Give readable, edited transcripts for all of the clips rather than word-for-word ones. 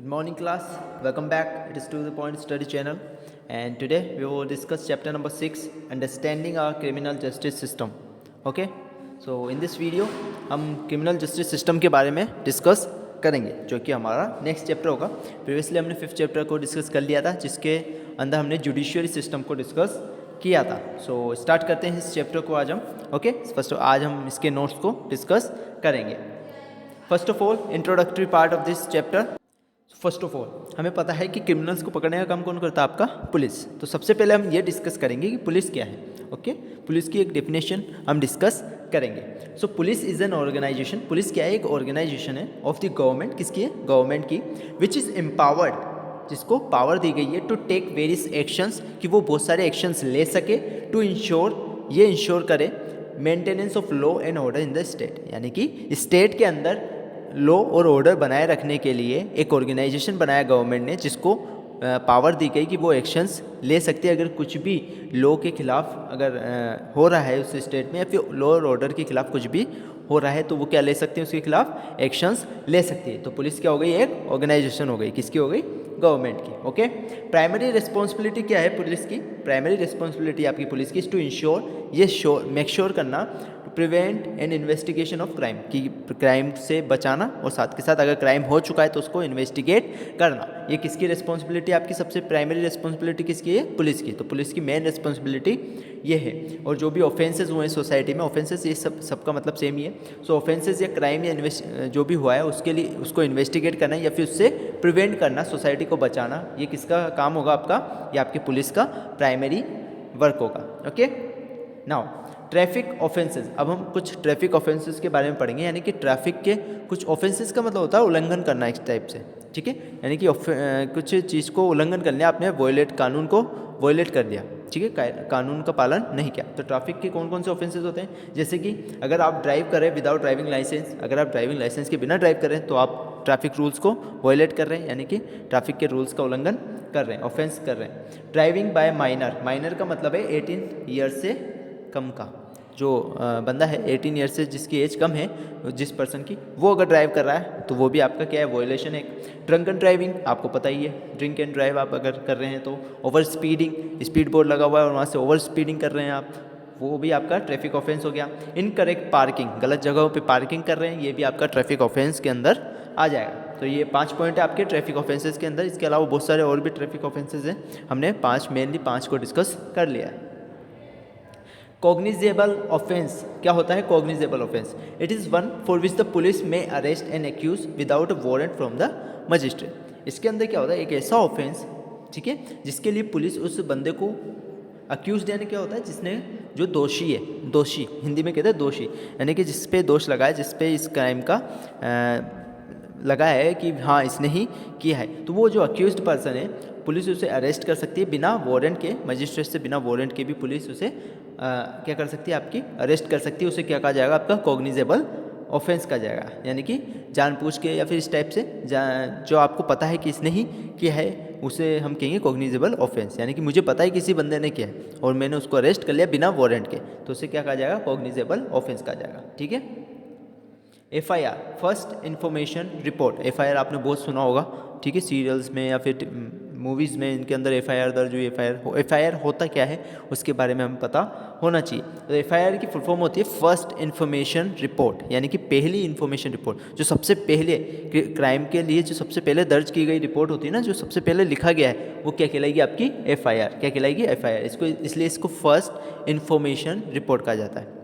Good morning class, welcome back. It is to the point study channel and today we will discuss chapter number 6 understanding our criminal justice system. Okay, so in this video हम criminal justice system के बारे में discuss करेंगे जो कि हमारा next chapter होगा. Previously हमने 5th चैप्टर को डिस्कस कर लिया था जिसके अंदर हमने जुडिशियरी सिस्टम को डिस्कस किया था. सो स्टार्ट करते हैं इस चैप्टर को आज हम. ओके, फर्स्ट आज हम इसके नोट्स को डिस्कस करेंगे. First of all introductory part of this chapter. First of all हमें पता है कि क्रिमिनल्स को पकड़ने का काम कौन करता है? आपका पुलिस. तो सबसे पहले हम ये डिस्कस करेंगे कि पुलिस क्या है. ओके, पुलिस की एक डेफिनेशन हम डिस्कस करेंगे. So police is an organization. Police क्या है? एक ऑर्गेनाइजेशन है ऑफ द गवर्नमेंट. किसकी है? गवर्नमेंट की. विच इज़ एम्पावर्ड, जिसको पावर दी गई है टू टेक वेरियस एक्शंस, कि वो बहुत सारे एक्शंस ले सके. टू इंश्योर, ये इंश्योर करे maintenance of law and order in the state, यानी कि स्टेट के अंदर लॉ और ऑर्डर बनाए रखने के लिए एक ऑर्गेनाइजेशन बनाया गवर्नमेंट ने, जिसको पावर दी गई कि वो एक्शंस ले सकते हैं. अगर कुछ भी लॉ के खिलाफ अगर हो रहा है उस स्टेट में, या फिर लॉ और ऑर्डर के खिलाफ कुछ भी हो रहा है, तो वो क्या ले सकते हैं? उसके खिलाफ एक्शंस ले सकती है. तो पुलिस क्या हो गई? एक ऑर्गेनाइजेशन हो गई. किसकी हो गई? गवर्नमेंट की. ओके, प्राइमरी रिस्पॉन्सिबिलिटी क्या है पुलिस की? प्राइमरी रिस्पॉन्सिबिलिटी आपकी पुलिस की टू इंश्योर, ये मेक श्योर करना, to prevent and investigation of crime, कि क्राइम से बचाना और साथ के साथ अगर क्राइम हो चुका है तो उसको इन्वेस्टिगेट करना. ये किसकी रिस्पॉन्सिबिलिटी? आपकी सबसे प्राइमरी रिस्पॉन्सिबिलिटी किसकी है? पुलिस की. तो पुलिस की मेन रिस्पॉन्सिबिलिटी ये है. और जो भी ऑफेंसेस हुए हैं सोसाइटी में, ऑफेंसेस ये सबका मतलब सेम ही है. सो ऑफेंसेस या क्राइम या जो भी हुआ है उसके लिए उसको इन्वेस्टिगेट करना या फिर उससे प्रिवेंट करना, सोसाइटी को बचाना, ये किसका काम होगा? आपका, ये आपकी पुलिस का प्राइमरी वर्क होगा. Okay, now traffic offences. अब हम कुछ ट्रैफिक ऑफेंसेस के बारे में पढ़ेंगे, यानी कि ट्रैफिक के कुछ ऑफेंसेस का मतलब होता है उल्लंघन करना इस टाइप से. ठीक है, यानी कि कुछ चीज़ को उल्लंघन कर लिया आपने, कानून को वॉयलेट कर दिया. ठीक है, कानून का पालन नहीं किया. तो ट्रैफिक के कौन कौन से ऑफेंसेस होते हैं? जैसे कि अगर आप ड्राइव कर रहे हैं विदाउट ड्राइविंग लाइसेंस, अगर आप ड्राइविंग लाइसेंस के बिना ड्राइव कर रहे हैं तो आप ट्रैफिक रूल्स को वॉयलेट कर रहे हैं, यानी कि ट्रैफिक के रूल्स का उल्लंघन कर रहे हैं, ऑफेंस कर रहे हैं. Driving bye minor. माइनर का मतलब है 18 ईयर से कम का. जो बंदा है 18 ईयर से जिसकी एज कम है, जिस पर्सन की, वो अगर ड्राइव कर रहा है तो वो भी आपका क्या है? वॉयलेशन है. ड्रंक एंड ड्राइविंग आपको पता ही है, ड्रिंक एंड ड्राइव आप अगर कर रहे हैं तो. ओवर स्पीडिंग, स्पीड बोर्ड लगा हुआ है और वहाँ से ओवर स्पीडिंग कर रहे हैं आप, वो भी आपका ट्रैफिक ऑफेंस हो गया. इनकरेक्ट पार्किंग, गलत जगहों पे पार्किंग कर रहे हैं, ये भी आपका ट्रैफिक ऑफेंस के अंदर आ जाएगा. तो ये 5 पॉइंट है आपके ट्रैफिक ऑफेंसेस के अंदर. इसके अलावा बहुत सारे और भी ट्रैफिक ऑफेंसेस हैं, हमने मेनली 5 को डिस्कस कर लिया है. कॉग्निजेबल ऑफेंस क्या होता है? Cognizable offence, it is one for which the police may arrest and accuse without a warrant from the magistrate. इसके अंदर क्या होता है? एक ऐसा ऑफेंस, ठीक है, जिसके लिए पुलिस उस बंदे को अक्यूज, यानी क्या होता है? जिसने, जो दोषी है, दोषी हिंदी में कहते हैं दोषी, यानी कि जिस पे दोष लगा है, जिस पे इस क्राइम का लगा है कि हाँ इसने ही किया है, तो वो जो अक्यूज्ड पर्सन है, पुलिस उसे अरेस्ट कर सकती है बिना वारंट के. मजिस्ट्रेट से बिना वारंट के भी पुलिस उसे क्या कर सकती है? आपकी अरेस्ट कर सकती है. उसे क्या कहा जाएगा? आपका कॉग्निजेबल ऑफेंस कहा जाएगा, यानी कि जानबूझ के या फिर इस टाइप से जो आपको पता है कि इसने ही किया है, उसे हम कहेंगे कॉग्निजेबल ऑफेंस. यानी कि मुझे पता है किसी बंदे ने किया है और मैंने उसको अरेस्ट कर लिया बिना वारंट के, तो उसे क्या कहा जाएगा? कॉग्निजेबल ऑफेंस कहा जाएगा. ठीक है. FIR, first information report. FIR आपने बहुत सुना होगा, ठीक है, सीरियल्स में या फिर मूवीज़ में, इनके अंदर FIR दर्ज हुई. FIR होता क्या है उसके बारे में हमें पता होना चाहिए. तो FIR की फुल फॉर्म होती है फर्स्ट इन्फॉर्मेशन रिपोर्ट, यानी कि पहली इन्फॉर्मेशन रिपोर्ट. जो सबसे पहले क्राइम के लिए जो सबसे पहले दर्ज की गई रिपोर्ट होती है ना, जो सबसे पहले लिखा गया है, वो क्या कहलाएगी? आपकी FIR. क्या कहलाएगी? FIR. इसलिए इसको फर्स्ट इन्फॉर्मेशन रिपोर्ट कहा जाता है.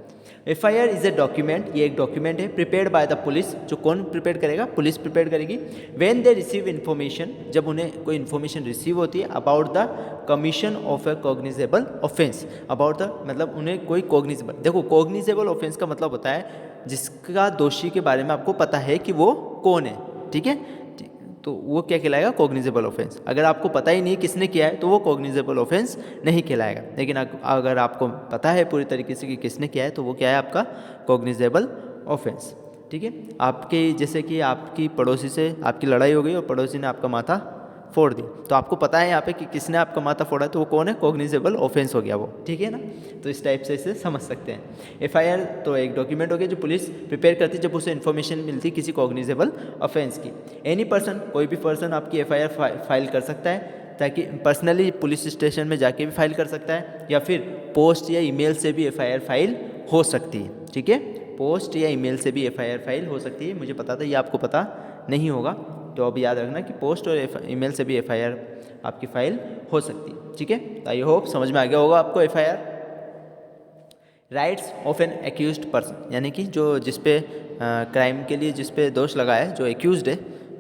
FIR इज़ ए डॉक्यूमेंट, ये एक डॉक्यूमेंट है प्रिपेयर्ड बाय द पुलिस. जो कौन प्रिपेयर करेगा? पुलिस प्रिपेयर करेगी. व्हेन दे रिसीव इन्फॉर्मेशन, जब उन्हें कोई इन्फॉर्मेशन रिसीव होती है about the commission of A cognizable offence. About the मतलब उन्हें कोई कॉग्निजेबल, देखो कॉग्निजेबल ऑफेंस का मतलब होता है जिसका दोषी के बारे में आपको पता है कि वो कौन है. ठीक है, तो वो क्या कहलाएगा? Cognizable offence. अगर आपको पता ही नहीं किसने किया है तो वो कॉग्निजेबल ऑफेंस नहीं कहलाएगा. लेकिन अगर आपको पता है पूरी तरीके से कि किसने किया है तो वो क्या है? आपका कॉग्निजेबल ऑफेंस. ठीक है. आपके जैसे कि आपकी पड़ोसी से आपकी लड़ाई हो गई और पड़ोसी ने आपका माथा फोड़ दी, तो आपको पता है यहाँ पे कि किसने आपका माथा फोड़ा, तो वो कौन है, कॉग्निजेबल ऑफेंस हो गया वो, ठीक है ना। तो इस टाइप से इसे समझ सकते हैं। एफआईआर तो एक डॉक्यूमेंट हो गया जो पुलिस प्रिपेयर करती है जब उसे इन्फॉर्मेशन मिलती है किसी कॉग्निजेबल ऑफेंस की। एनी पर्सन, कोई भी पर्सन आपकी एफआईआर फाइल कर सकता है, ताकि पर्सनली पुलिस स्टेशन में जाके भी फाइल कर सकता है, या फिर पोस्ट या ईमेल से भी एफआईआर फाइल हो सकती है, ठीक है। पोस्ट या ईमेल से भी एफआईआर फाइल हो सकती है, मुझे पता था, ये आपको पता नहीं होगा, तो अब याद रखना कि पोस्ट और ईमेल से भी एफआईआर आपकी फाइल हो सकती है, ठीक है। तो आई होप समझ में आ गया होगा आपको FIR. Rights of N accused person, यानी कि जो जिस पे क्राइम के लिए जिस पे दोष लगा है, जो एक्यूज्ड है,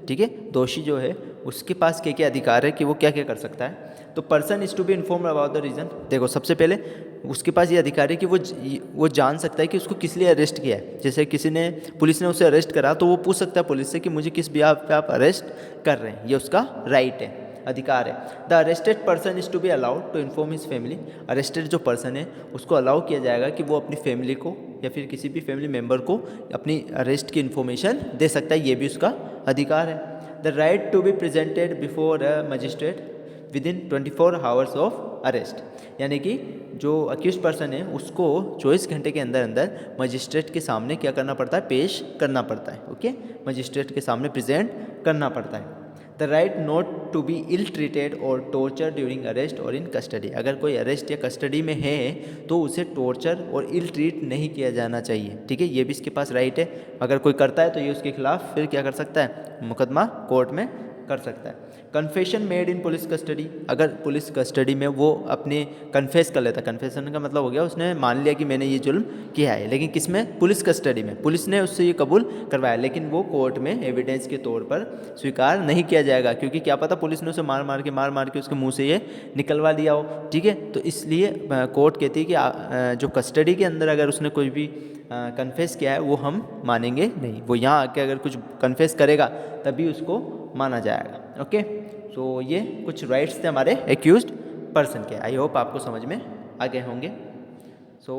ठीक है, दोषी जो है, उसके पास क्या क्या अधिकार है कि वो क्या क्या कर सकता है। तो person is to be informed about the reason. देखो सबसे पहले उसके पास ये अधिकार है कि वो जान सकता है कि उसको किस लिए अरेस्ट किया है। जैसे किसी ने, पुलिस ने उसे अरेस्ट करा, तो वो पूछ सकता है पुलिस से कि मुझे किस बिहाव पे आप अरेस्ट कर रहे हैं, ये उसका राइट है, अधिकार है। The arrested person is to be allowed to inform his family. Arrested जो पर्सन है उसको अलाउ किया जाएगा कि वो अपनी फैमिली को या फिर किसी भी फैमिली मेम्बर को अपनी अरेस्ट की इन्फॉर्मेशन दे सकता है, ये भी उसका अधिकार है। The right to be presented before a magistrate within 24 hours of arrest, यानी कि जो अक्यूज पर्सन है उसको 24 घंटे के अंदर अंदर मजिस्ट्रेट के सामने क्या करना पड़ता है, पेश करना पड़ता है, ओके, मजिस्ट्रेट के सामने प्रेजेंट करना पड़ता है। The right not to be ill treated और टॉर्चर ड्यूरिंग अरेस्ट और इन कस्टडी, अगर कोई अरेस्ट या कस्टडी में है तो उसे टॉर्चर और इल ट्रीट नहीं किया जाना चाहिए, ठीक है, ये भी इसके पास राइट है। अगर कोई करता है तो ये उसके खिलाफ फिर क्या कर सकता है, मुकदमा कोर्ट में कर सकता है। Confession made in police custody, अगर पुलिस कस्टडी में वो अपने कन्फेस कर लेता, कन्फेशन का मतलब हो गया उसने मान लिया कि मैंने ये जुल्म किया है, लेकिन किस में, पुलिस कस्टडी में, पुलिस ने उससे ये कबूल करवाया, लेकिन वो कोर्ट में एविडेंस के तौर पर स्वीकार नहीं किया जाएगा, क्योंकि क्या पता पुलिस ने उसे मार मार के उसके मुंह से ये निकलवा दिया हो, ठीक है। तो इसलिए कोर्ट कहती है कि जो कस्टडी के अंदर अगर उसने कोई भी कन्फेस किया है वो हम मानेंगे नहीं, वो यहाँ आके अगर कुछ कन्फेस करेगा तभी उसको माना जाएगा, ओके। सो ये कुछ राइट्स थे हमारे एक्यूज्ड पर्सन के, आई होप आपको समझ में आ गए होंगे। So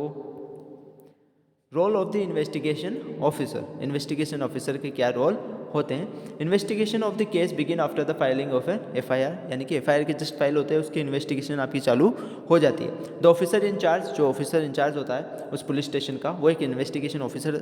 role of the investigation officer, investigation officer के क्या रोल होते हैं। Investigation of the case begin after the filing of an FIR, यानी कि एफआईआर के जस्ट फाइल होते हैं उसकी इन्वेस्टिगेशन आपकी चालू हो जाती है। द ऑफिसर इंचार्ज, जो ऑफिसर इंचार्ज होता है उस पुलिस स्टेशन का, वो एक इन्वेस्टिगेशन ऑफिसर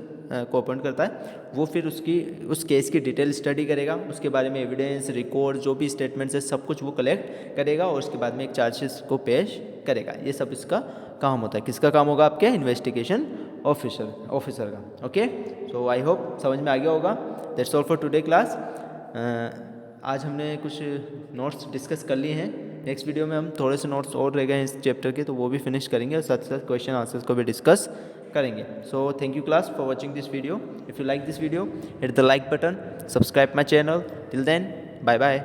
को अपॉइंट करता है। वो फिर उस केस की डिटेल स्टडी करेगा, उसके बारे में एविडेंस, रिकॉर्ड, जो भी स्टेटमेंट्स है सब कुछ वो कलेक्ट करेगा और उसके बाद में एक चार्जशीट को पेश करेगा। ये सब इसका काम होता है। किसका काम होगा, आपके इन्वेस्टिगेशन ऑफिसर का, ओके। सो आई होप समझ में आ गया होगा। That's all for today class. आज हमने कुछ नोट्स डिस्कस कर लिए हैं, नेक्स्ट वीडियो में हम थोड़े से नोट्स और रह गए हैं इस चैप्टर के, तो वो भी फिनिश करेंगे और साथ साथ क्वेश्चन आंसर्स को भी डिस्कस करेंगे। So thank you class for watching this video. If you like this video, hit the like button, subscribe my channel. Till then, bye bye.